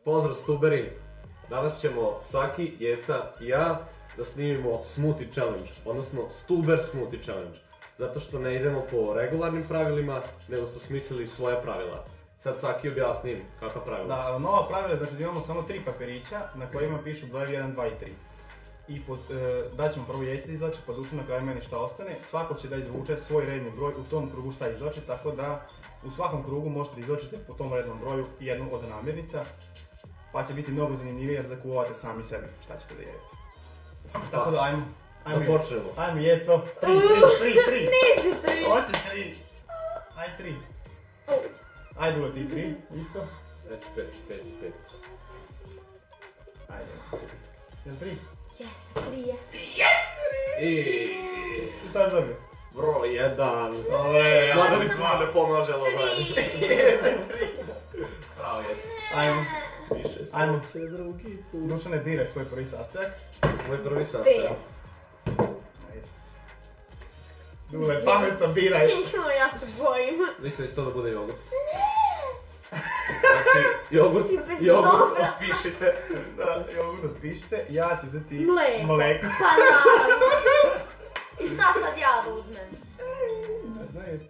Pozdrav stuberi, danas ćemo Saki, Jeca i ja da snimimo smoothie challenge, odnosno stuber smoothie challenge. Zato što ne idemo po regularnim pravilima, nego smo smislili svoja pravila. Sad Saki objasnim kakva pravila. Da, nova pravila znači da imamo samo 3 papirića na kojima pišu brojevi 1, 2 i 3. I daćemo prvo Jeci da izvlači, pa Dušu na kraju meni šta ostane. Svako će da izvuče svoj redni broj u tom krugu šta izvlači, tako da u svakom krugu možete da izvlačite po tom rednom broju jednu od namirnica. Pa će biti mnogo zanimljivije jer zakuvavate sami sebi šta ćete da jedete. Tako da ajmo. Da počnemo. Ajmo Jeco. 3. Neću 3. Hoće 3. Aj 3. Ajde ule ti 3, isto. Reci 5. Ajde. Jel 3? Jeste, 3 je. I Šta je zabio? broj 1. Ove, Mada mi puno ne pomaželo meni. 3. Bravo Jeca. Ajmo. Više Ajmo. sreće drugi put. Duša ne diraj svoj prvi sastojak. Moj prvi sastav. Ajde. Dule, pametno biraj. Nećemo, ja se bojim. Mislim isto da bude jogurt. Znači, jogurt dobra. opišite. Da, jogurt otpišite. Ja ću uzeti Mleko. Pa naravno. I šta sad ja da uzmem? Ne znam Jec.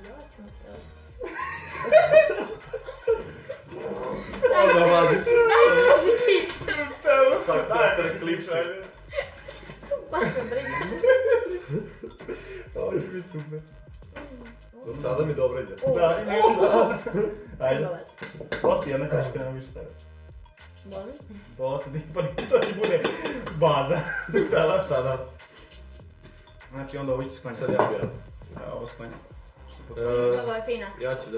Ja ću to. Onda vadi. Daj noži kicu. Sad postaje klipsi. Baš me briga. Ovo će biti super. Do sada mi dobro ide. Da, ima Nema Ajde. veze. Posti jedna kaška, nema više tebe. Boli? Posti, pa to ti bude baza. Da, Sada, znači onda ovo ću sklanjati. sad ja biram. Da, ovo sklanjam. Ovo je fina. Ja ću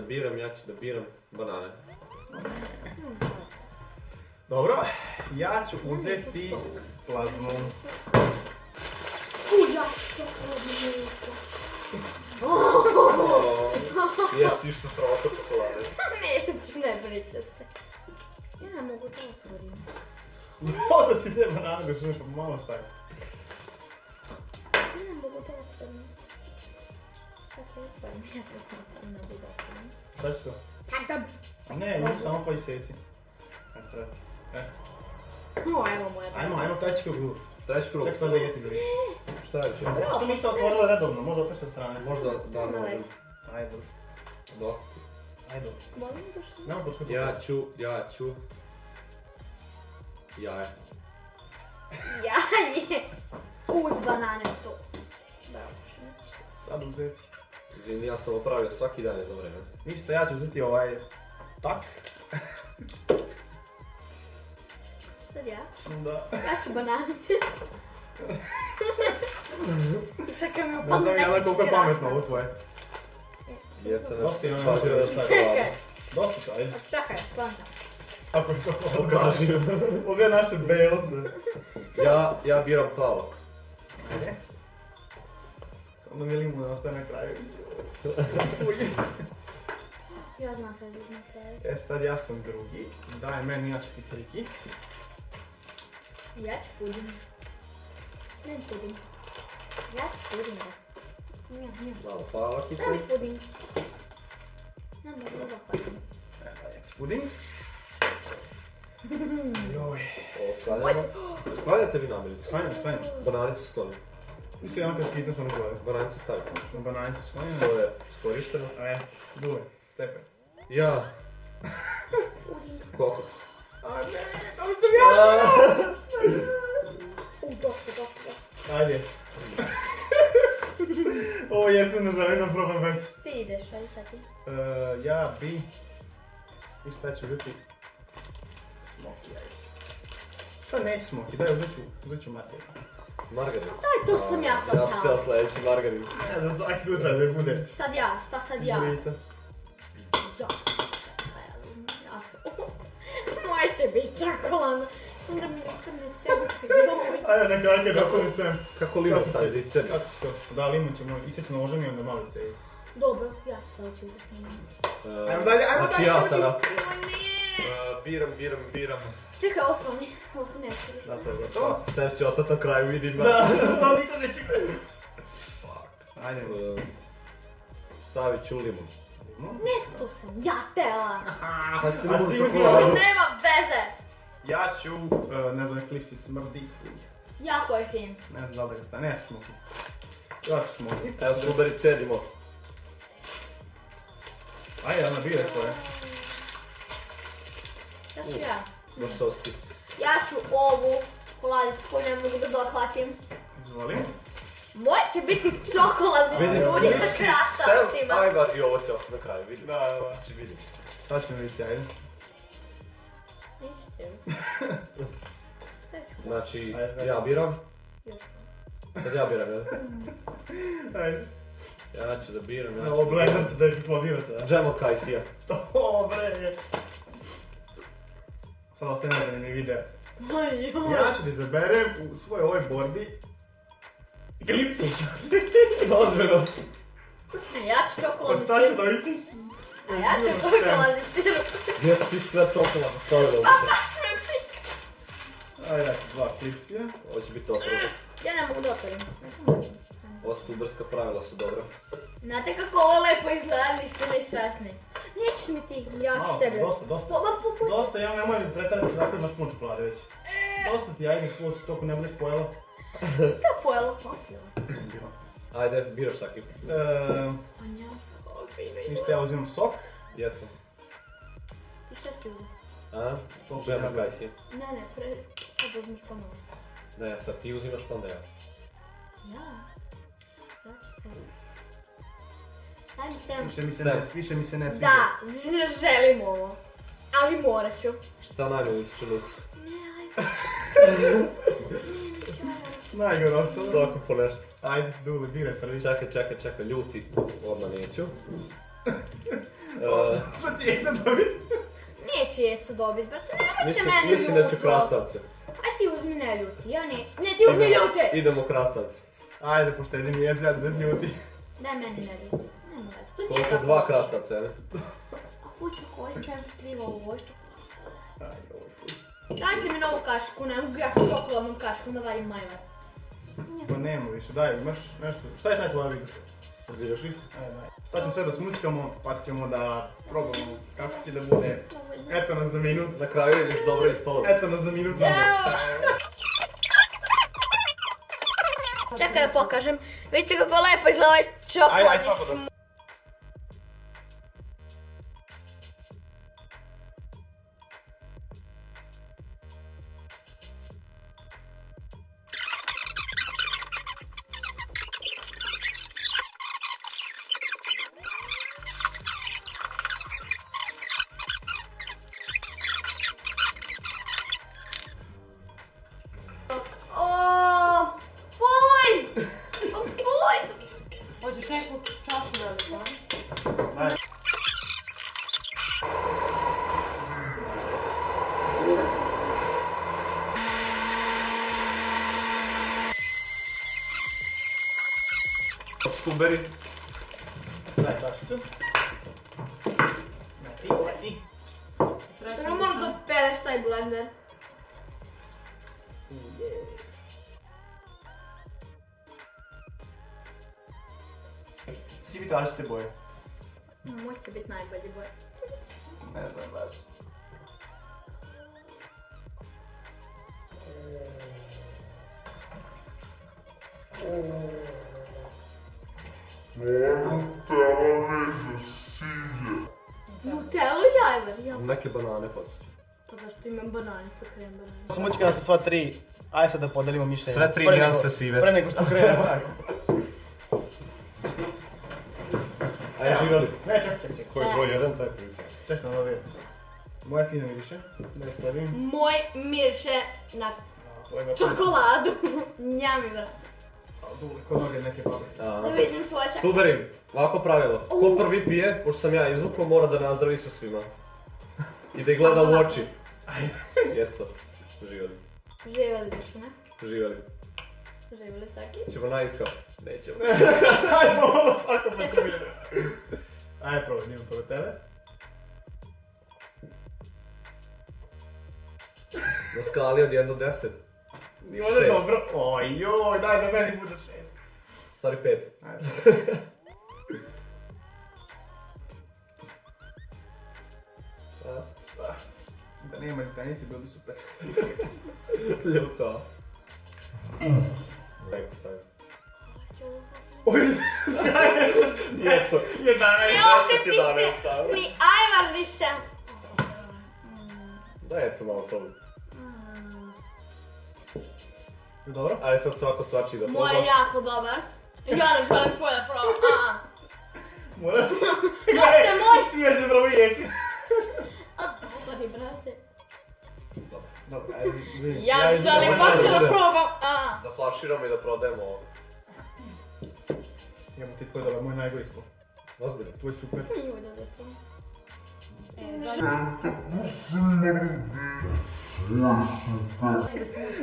da biram banane. Dobro, ja ću uzeti plazmu. Ja ću to. Jestiš sutra oko čokolade. Neću, ne brinite se. Ja ne mogu to otvoriti. Možda ti te banane da što pa malo stavi. Ja ne mogu to otvoriti. Sad je otvorim, ja sam sam na budakom. Šta ću to? Tako. A ne, njih samo pa iseci. Ajde, treba. Evo moja dana. Ajmo, treći krug. Treći krug. Tek sad da Jeci gori. Šta je još? Što nisam otvorila redovno, može otići sa strane. Možda da Nema možem. veze. Ajde, dobro. Dosta ti. Ajde, dobro. Volim dušu. Nemo došli. Ja ću. Jaje. Jaje. Uz banane to. Bravo. Sad uzeti. Izvini, ja sam opravio svaki dan jedno vreme. Ništa, ja ću uzeti ovaj... Tak. Sad ja. Da. Ja ću bananice. I sad kad mi Ne upadne znam ja neki koliko je pirasta. pametno ovo tvoje. Jeca Dosta nešto imam bazira da na stavim. čokoladu. Čekaj. Dosta to, ajde. Čekaj, sklanja. Ako je to Pokaži. Ovo je naše belo sve. Ja biram plavo. Ajde. Samo da mi limun ostaje na kraju. Ja znam kad uzmem sve. E sad ja sam drugi. Daj meni, ja ću ti triki. Ja ću puding. Ne puding. Ja ću puding. Nja. Malo plava Daj kica. mi puding. Ne mogu da zahvatim. Jec puding. Joj. Ovo sklanjamo. Sklanjate vi namirnice. Sklanjam. Bananice sklonim. Isto jedan kaškica sam izgledao. Bananice stavim. Bananice sklanjam. To je skorišteno. Dule, tepe. Ja. Puding. Kokos. A ne, tam sam ja! Dosta. Ajde. Ovo Jeca ne želim da probam već. Ti ideš, ajde sad ti. Ja bi... I šta ću uzeti? Smoky, ajde. Šta neću smoky, daj uzet ću margarin. Margarin. Daj, to sam ja sad Ja sam teo sljedeći margarin. Ja za svaki slučaj da bude. Sad ja, šta sad ja? Sigurica. Ja. Moje će biti čokoladno. Onda mi nikad ne sebi joj. Ajde, na kraju kad ostane sem. Kako limon staviti da iscedi? Kako ću to? Da, limun ćemo isjeći nožem i onda malo isceji. Dobro, ja ću sad ću uzeti. Ajmo dalje. Znači ja sada. O ne. Biram. Čekaj, osnovni ja ću koristiti. Da, to je gotovo. Sve će ostati na kraju, vidim. Da, to niko neće gledati. Ajde. Stavit ću limon. Ne, to sam ja tela. Pa si A mogu si čokoladu. Nema veze. Ja ću, ne znam, klipsi smrdi. Jako je fin. Ne znam da li ga stane, neću smuki. Ja ću smuki. Evo stuberi cedimo. Ajde, Ana, biraj svoje. Da ću ja. Baš sosti. Ja ću ovu čokoladicu koju ne mogu da dohvatim. Izvoli. Moj će biti čokoladni strudi sa krastavcima. Ajvar i ovo će ostati na kraju, vidi. Da. Znači vidi. Sad ćemo vidjeti, ajde. Znači, Ajde. ja biram. Sad ja biram, jel? Ajde. Ja ću da biram, ja Ovo ću... blender se da eksplodira se. Džemo kajsija. Dobre. Sad ostaje nezanimljiv video. Ja ću da izaberem u svojoj ovoj borbi Glipsis. Ozbiljno. Ja ću čokoladni Ostaću sirup. da mislim A ja ću čokoladni sirup. Gdje ti sve čokolada stavila u Pa baš me pika. Ajde, ja ću dva Glipsija. Ovo će biti opravo. Ja ne mogu da otvorim. Ova stuberska pravila su dobra. Znate kako ovo lepo izgleda, niste mi svesni. Nećeš mi ti, ja ću Malo sebe. sam, dosta. Pusti. Dosta, ja nemoj pretarati se dakle imaš puno čokolade već. Dosta ti, ajde, svoj toliko ne budeš pojela. Šta pojelo? Popila. Ajde, biraš Saki. Pa nja. Ovo fino Ništa, izgleda. ja uzimam sok. Jeco. I šta ste uzeli? A? Sok Džemo jabuka. kajsija. Ne, sad uzmiš ponovo. Ne, sad ti uzimaš pa onda ja. Ja? Ja ću sad. Daj mi sem. Više mi se ne sviđa. Da, želim ovo. Ali morat ću. Šta najmanje utiče luks? Ne, ajde. Najgore ostalo. Svako po nešto. Ajde, Dule, biraj prvi. Čekaj, ljuti. Odmah neću. Što će Jeca dobiti? Neće Jeca dobit, brate, nemojte meni Mislim da ću ljuto. krastavce. Aj ti uzmi ne ljuti, ja ne. Ne, ti uzmi ljute! Idemo krastavce. Ajde, poštedi mi Jeca, ja ću zeti ljuti. Daj meni ne ljuti. Ne mora, to nije Koliko? tako Dva loše. krastavce, ne? A puća koji sam slivao u ovoj Ajde, ovo je fuj. Dajte mi novu kašku, ne mogu ja sa čokoladnom kaškom da vadim majvar. Pa nema više, daj, imaš nešto. Šta je taj koja vidiš? Vidiš li? Ajde, daj. Sad ćemo sve da smučkamo, pa ćemo da probamo kako će da bude. Eto nas za minut. Na kraju vidiš dobro ispalo. Eto nas za minut nazad. Čekaj da pokažem. Vidite kako lepo izgleda ovaj čokoladni Ajde, svako da- smu... O, fuj! O, fuj! Hoćeš neku čašu veliku, a? Daj. Stuberi. Daj čašicu. Daj ti. Ne možeš da pereš taj blender. Svi tražite boje. Moj će biti najbolji boj. Ne znam baš. Nutella jajvar, ja. Neke banane pa. Pa zašto imam bananicu, krem bananicu? Smučkana su sva tri. Ajde sad da podelimo mišljenje. Sve tri Pre nego- nijanse sive. Pre nego što krenemo. Ajde, živjeli. Ne, čekaj. Koji broj jedan, taj prvi. Čekaj sam da vidim. Moje fino miriše. Da je stavim. Moj miriše na Tvoj ga čokoladu. Njami, bra. kod noge neke paprike. Da vidim tvoje čak. Stuberi, ovako pravilo. Ko prvi pije, pošto sam ja izvukao, mora da nazdravi sa svima. I da ih gleda u oči. Ajde. Jeco. Živjeli. Živjeli više, ne? Živjeli. Živjeli Saki. Ćemo najiskao? Nećemo. Ajde, ovo svako pa će vidjeti. Ajde, probaj, nima prvo tebe. Na skali od 1 do 10. Nije ovdje 6. dobro. Oj, joj, daj da meni bude 6. Stari 5. Ajde. Da nema jutarnjice, bilo bi super. Ljuto. Neko stavim. Oj, Jeco. 11. Ne osjeti se ni ajvar više. Daj Jeco malo toga. Dobro? Ajde sad svako svači da proba. Moj je jako dobar. Ja ne želim tvoj da probam. Mora. Možete moj. Smije se probi jeci. A dobari, brate. Dobro, ajde. Ja ne želim baš da probam. Da flaširamo i da prodajemo ovo. Jebo ti tvoj dobar, moj najgori smo. Ozbiljno. Tvoj super. Nemoj da ne probam.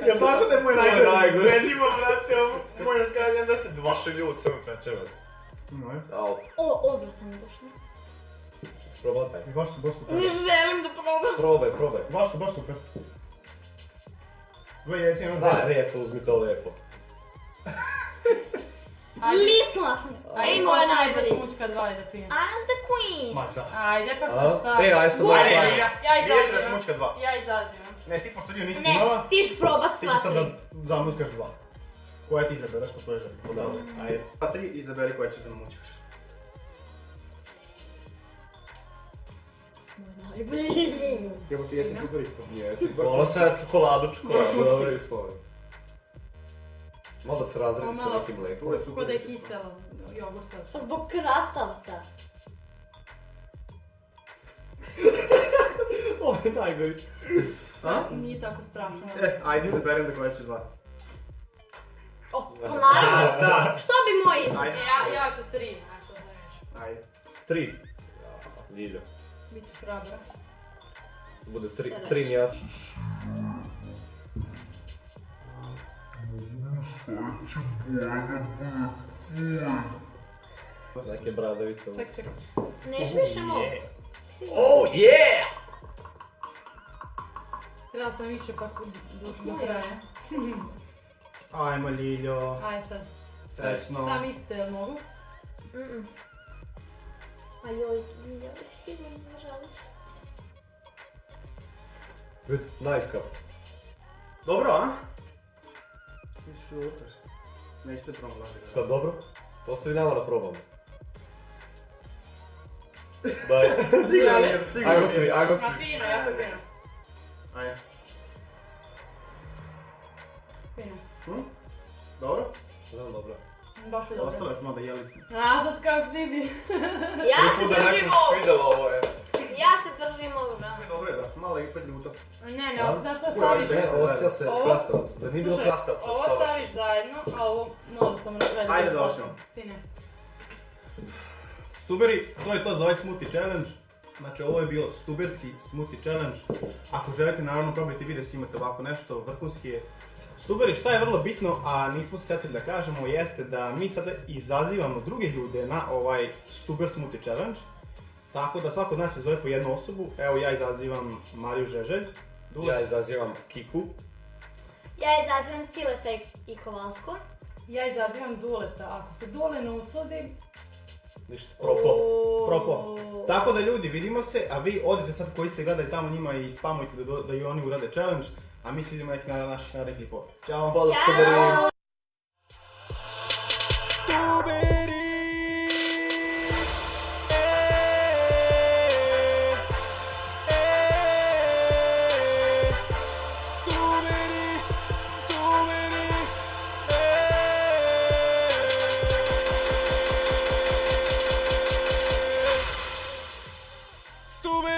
Jel tako da je moj Tvoj najgori? najgori. Vedljivo, brate, ovo. Moj raskazan da se dva. Vaše ljud sve mi peče, već. Moj. Au. Odvra sam je došla. Sprobao taj. Baš su super. Ne želim da probam. Probaj. Baš super. Dve jeci, jedno Daj, Jeco, uzmi to lijepo. Licnula sam. Ej, moj je najbolji. Smučka 2 da pijem. I'm the queen. Ma da. Ajde, pa A? se šta? Aj sad Guraj. ovaj. Ja Vidjet ću da izazivam. smučka dva. Ja izazivam. Ne, ti pošto dio nisi Ne, imala, ti ćeš probat ti sva ću sad da tri. zamućkaš dva. Koja ti izabereš po tvojoj želji? Dobro. Ajde. Pa tri izaberi koja ćeš da namućkaš. Najbolji. Jebo ti jeci super isto. Ono sve čokoladu, dobro ispomen. Malo da se razredi sa Malo. nekim mlekom. Ovo je super. Ko da je kisela jogurt Pa sad. zbog krastavca. Ovo je najgori. A? Nije tako strašno. Ajde izaberem da koja ćeš dva. Pa naravno. Da. Što bi moj izbor? Ajde. Ja ću 3, znači da reći. Ajde. 3. Ljilja. Biću hrabra. Bude 3 nijas. Neke bradavice. Ček. Neš više mogu. Oh yeah! Treba sam više pa doći do kraja. Ajmo Ljiljo. Aj sad. Srećno. Šta mislite, jel mogu? A joj, ja film, nažalost. Vidi, najskap. Dobro, a? Misliš da ukaš? Nećete promoglaži. Sad dobro? Ostavi nama da probamo. Daj. Ajmo svi. A fino, jako je fino. Ajde. Fino. Dobro? Dobro. Baš je dobro. Ostalo još malo da jeli si. A, sad kao svi bi. Ja se držim ovog. svidjelo ovo je. Ja se držim ovog žena. Dobro je da, malo i pet ljuta. Ne, znaš šta staviš? Osjeća se Ovo- krastavac. Da nije bilo Slušaj, krastavca ovo sa staviš zajedno, a ovo malo samo na kraju. Ajde da ošnjamo. Fine. Stuberi, to je to za ovaj smoothie challenge. Znači ovo je bio stuberski smoothie challenge. Ako želite naravno probajte vidjeti da imate ovako nešto, vrhunski je. Stuberi, šta je vrlo bitno, a nismo se sjetili da kažemo, jeste da mi sada izazivamo druge ljude na ovaj stuber smoothie challenge. Tako da svako od nas se zove po jednu osobu. Evo ja izazivam Mariju Žeželj. Ja izazivam Kiku. Ja izazivam Cileta i Kovalsku. Ja izazivam Duleta, ako se Dule ne usudi... Ništa, propo. Propo. Tako da ljudi, vidimo se, a vi odite sad koji ste gledali tamo njima i spamujte da i oni urade challenge, a mi se vidimo neki na naših narednih klipova. Ćao! Pozdrav, Ćao! Stuberi. Stupid.